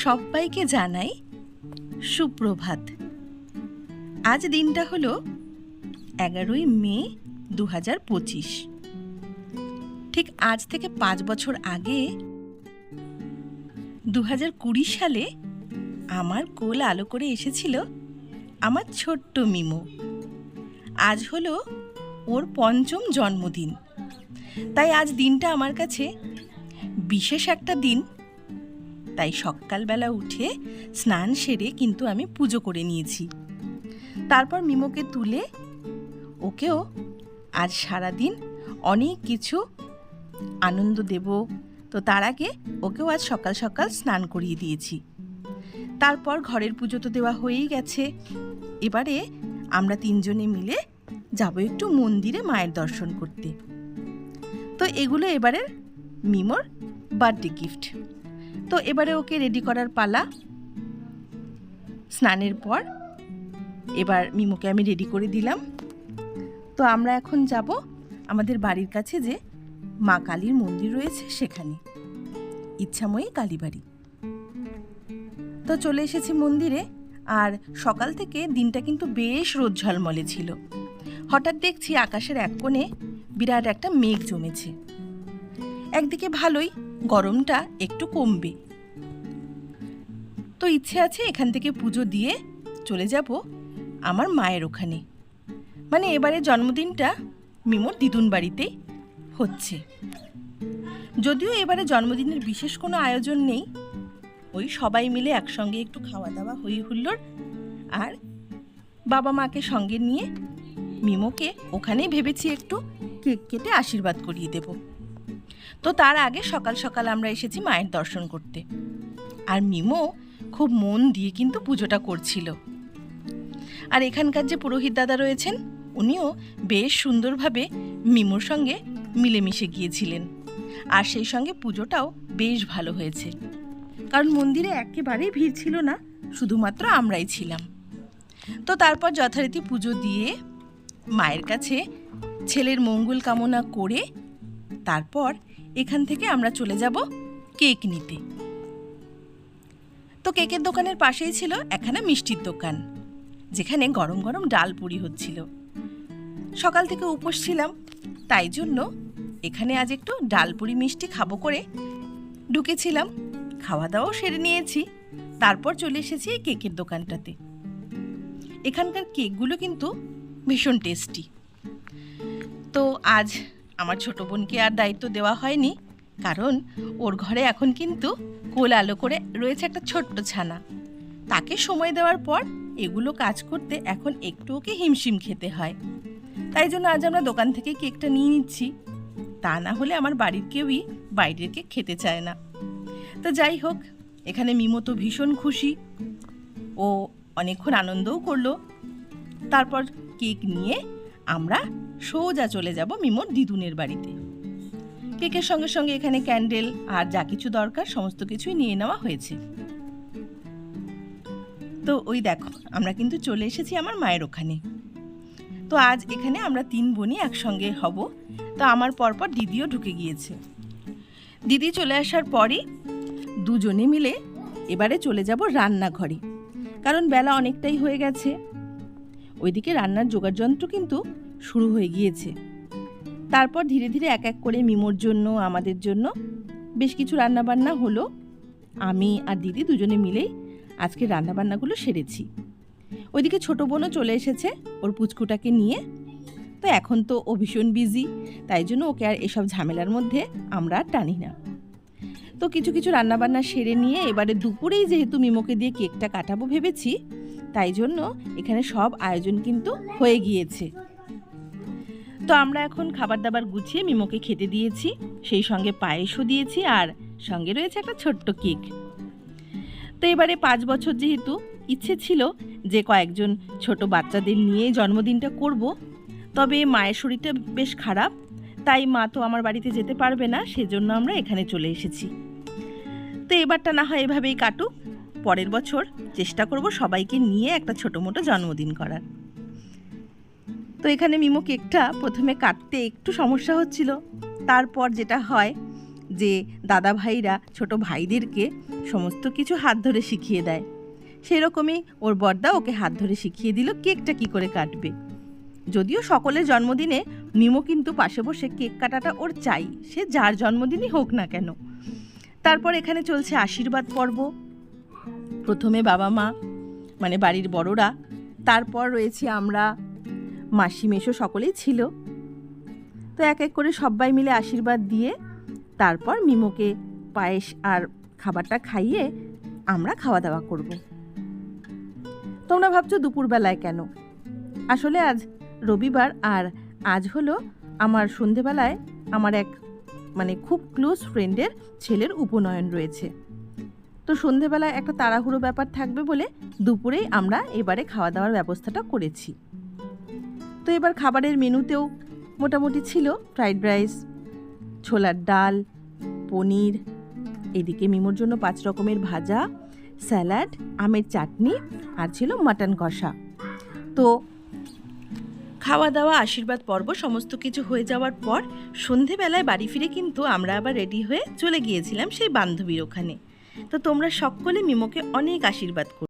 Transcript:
সবাইকে জানাই সুপ্রভাত। আজ দিনটা হলো 11ই মে 2025। ঠিক আজ থেকে 5 বছর আগে 2020 সালে আমার কোল আলো করে এসেছিল আমার ছোট্ট মিমো। আজ হলো ওর 5ম জন্মদিন, তাই আজ দিনটা আমার কাছে বিশেষ একটা দিন। তাই সকালবেলা উঠে স্নান সেরে কিন্তু আমি পুজো করে নিয়েছি। তারপর মিমোকে তুলে ওকেও আজ সারাদিন অনেক কিছু আনন্দ দেব, তো তার আগে ওকেও আজ সকাল সকাল স্নান করিয়ে দিয়েছি। তারপর ঘরের পুজো তো দেওয়া হয়েই গেছে। এবারে আমরা 3 জনে মিলে যাব একটু মন্দিরে মায়ের দর্শন করতে। তো এগুলো এবারের মিমোর বার্থডে গিফট। তো এবারে ওকে রেডি করার পালা। স্নানের পর এবার মিমোকে আমি রেডি করে দিলাম। তো আমরা এখন যাব আমাদের বাড়ির কাছে যে মা কালীর মন্দির রয়েছে সেখানে, ইচ্ছাময়ী কালীবাড়ি। তো চলে এসেছি মন্দিরে। আর সকাল থেকে দিনটা কিন্তু বেশ রোদ ঝলমলে ছিল। হঠাৎ দেখছি আকাশের এক কোণে বিরাট একটা মেঘ জমেছে। একদিকে ভালোই, গরমটা একটু কমবে। তো ইচ্ছে আছে এখান থেকে পুজো দিয়ে চলে যাব আমার মায়ের ওখানে। মানে এবারে জন্মদিনটা মিমোর দিদুন বাড়িতেই হচ্ছে। যদিও এবারে জন্মদিনের বিশেষ কোনো আয়োজন নেই, ওই সবাই মিলে একসঙ্গে একটু খাওয়া দাওয়া হই হুল্লোড়, আর বাবা মাকে সঙ্গে নিয়ে মিমোকে ওখানেই ভেবেছি একটু কেক কেটে আশীর্বাদ করিয়ে দেব। তো তার আগে সকাল সকাল আমরা এসেছি মায়ের দর্শন করতে। আর মিমো খুব মন দিয়ে কিন্তু পুজোটা করছিল। আর এখানকার যে পুরোহিত দাদা রয়েছেন উনিও বেশ সুন্দরভাবে মিমোর সঙ্গে মিলেমিশে গিয়েছিলেন। আর সেই সঙ্গে পুজোটাও বেশ ভালো হয়েছে, কারণ মন্দিরে একেবারেই ভিড় ছিল না, শুধুমাত্র আমরাই ছিলাম। তো তারপর যথারীতি পুজো দিয়ে মায়ের কাছে ছেলের মঙ্গল কামনা করে তারপর এখান থেকে আমরা চলে যাব কেক নিতে। তো কেকের দোকানের পাশেই ছিল একখানা মিষ্টির দোকান, যেখানে গরম গরম ডাল পুরি হচ্ছিল। সকাল থেকে উপোস ছিলাম, তাই জন্য এখানে আজ একটু ডাল পুরি মিষ্টি খাবো করে ঢুকেছিলাম। খাওয়া দাওয়াও সেরে নিয়েছি। তারপর চলে এসেছি এই কেকের দোকানটাতে। এখানকার কেকগুলো কিন্তু ভীষণ টেস্টি। তো আজ আমার ছোট বোনকে আর দায়িত্ব দেওয়া হয়নি, কারণ ওর ঘরে এখন কিন্তু কোল আলো করে রয়েছে একটা ছোট্ট ছানা। তাকে সময় দেওয়ার পর এগুলো কাজ করতে এখন একটু ওকে হিমশিম খেতে হয়। তাই জন্য আজ আমরা দোকান থেকে কেকটা নিয়ে নিচ্ছি। তা না হলে আমার বাড়ির কেউই বাইরের কেক খেতে চায় না। তো যাই হোক, এখানে মিমো তো ভীষণ খুশি, ও অনেকক্ষণ আনন্দও করলো। তারপর কেক নিয়ে আমরা সোজা চলে যাব মিমোর দিদুনের বাড়িতে। কেকের সঙ্গে সঙ্গে এখানে ক্যান্ডেল আর যা কিছু দরকার সমস্ত কিছুই নিয়ে নেওয়া হয়েছে। তো ওই দেখো, আমরা কিন্তু চলে এসেছি আমার মায়ের ওখানে। তো আজ এখানে আমরা 3 বোনই একসঙ্গে হব। তো আমার পরপর দিদিও ঢুকে গিয়েছে। দিদি চলে আসার পরই দুজনে মিলে এবারে চলে যাব রান্নাঘরে, কারণ বেলা অনেকটাই হয়ে গেছে। ওইদিকে রান্নার জোগাড় যন্ত্র কিন্তু শুরু হয়ে গিয়েছে। তারপর ধীরে ধীরে এক এক করে মিমোর জন্য, আমাদের জন্য বেশ কিছু রান্নাবান্না হলো। আমি আর দিদি দুজনে মিলেই আজকে রান্নাবান্নাগুলো সেরেছি। ওইদিকে ছোট বোনও চলে এসেছে ওর পুচকুটাকে নিয়ে। তো এখন তো ও ভীষণ বিজি, তাই জন্য ওকে আর এসব ঝামেলার মধ্যে আমরা আর টানি না। তো কিছু কিছু রান্নাবান্না সেরে নিয়ে এবারে দুপুরেই যেহেতু মিমোকে দিয়ে কেকটা কাটাবো ভেবেছি, তাই জন্য এখানে সব আয়োজন কিন্তু হয়ে গিয়েছে। তো আমরা এখন খাবার দাবার গুছিয়ে মিমোকে খেতে দিয়েছি, সেই সঙ্গে পায়েসও দিয়েছি, আর সঙ্গে রয়েছে একটা ছোট্ট কেক। তো এবারে 5 বছর যেহেতু, ইচ্ছে ছিল যে কয়েকজন ছোট বাচ্চাদের নিয়ে জন্মদিনটা করব। তবে মায়ের শরীরটা বেশ খারাপ, তাই মা তো আমার বাড়িতে যেতে পারবে না, সেজন্য আমরা এখানে চলে এসেছি। তো এবারটা না হয় এভাবেই কাটুক, পরের বছর চেষ্টা করব সবাইকে নিয়ে একটা ছোটো মোটো জন্মদিন করার। তো এখানে মিমো কেকটা প্রথমে কাটতে একটু সমস্যা হচ্ছিল। তারপর যেটা হয় যে দাদা ভাইরা ছোট ভাইদেরকে সমস্ত কিছু হাত ধরে শিখিয়ে দেয়, সেরকমই ওর বড়দা ওকে হাত ধরে শিখিয়ে দিল কেকটা কি করে কাটবে। যদিও সকলের জন্মদিনে মিমো কিন্তু পাশে বসে কেক কাটাটা ওর চাই, সে যার জন্মদিনই হোক না কেন। তারপর এখানে চলছে আশীর্বাদ পর্ব। প্রথমে বাবা মা মানে বাড়ির বড়রা, তারপর রয়েছি আমরা, মাসি মেশো সকলেই ছিল। তো এক এক করে সবাই মিলে আশীর্বাদ দিয়ে তারপর মিমোকে পায়েস আর খাবারটা খাইয়ে আমরা খাওয়া দাওয়া করব। তোমরা ভাবছো দুপুরবেলায় কেন? আসলে আজ রবিবার, আর আজ হলো আমার সন্ধেবেলায় আমার এক খুব ক্লোজ ফ্রেন্ডের ছেলের উপনয়ন রয়েছে। তো সন্ধেবেলায় একটা তাড়াহুড়ো ব্যাপার থাকবে বলে দুপুরেই আমরা এবারে খাওয়া দাওয়ার ব্যবস্থাটা করেছি। তো এবার খাবারের মেনুতেও মোটামুটি ছিল ফ্রাইড রাইস, ছোলার ডাল, পনির, এদিকে মিমোর জন্য 5 রকমের ভাজা, স্যালাড, আমের চাটনি আর ছিল মাটন কষা। তো খাওয়া দাওয়া আশীর্বাদ পর্ব সমস্ত কিছু হয়ে যাওয়ার পর সন্ধেবেলায় বাড়ি ফিরে কিন্তু আমরা আবার রেডি হয়ে চলে গিয়েছিলাম সেই বান্ধবীর ওখানে। তো তোমরা সকলে মিমোকে অনেক আশীর্বাদ করো।